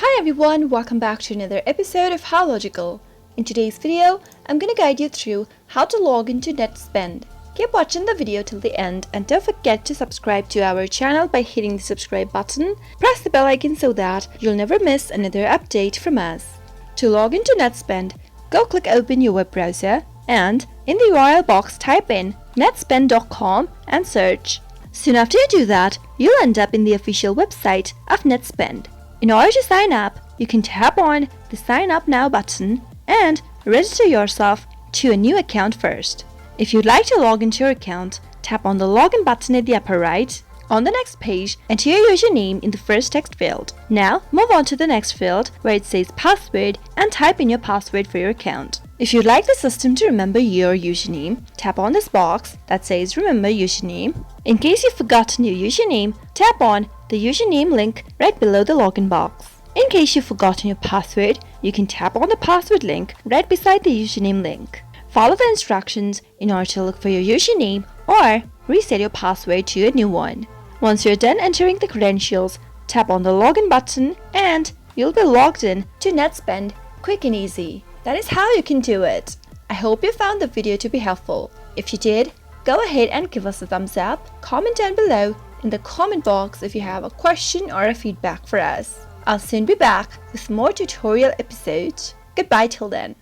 Hi everyone, welcome back to another episode of How Logical. In today's video, I'm going to guide you through how to log into Netspend. Keep watching the video till the end and don't forget to subscribe to our channel by hitting the subscribe button. Press the bell icon so that you'll never miss another update from us. To log into Netspend, go click open your web browser and in the URL box type in netspend.com and search. Soon after you do that, you'll end up in the official website of Netspend. In order to sign up, you can tap on the Sign Up Now button and register yourself to a new account first. If you'd like to log into your account, tap on the Login button at the upper right. On the next page, enter your username in the first text field. Now, move on to the next field where it says Password and type in your password for your account. If you'd like the system to remember your username, tap on this box that says Remember Username. In case you've forgotten your username, tap on the username link right below the login box. In case you've forgotten your password, you can tap on the password link right beside the username link. Follow the instructions in order to look for your username or reset your password to a new one. Once you're done entering the credentials, tap on the login button and you'll be logged in to Netspend quick and easy. That is how you can do it. I hope you found the video to be helpful. If you did, go ahead and give us a thumbs up. Comment down below in the comment box if you have a question or a feedback for us. I'll soon be back with more tutorial episodes. Goodbye till then.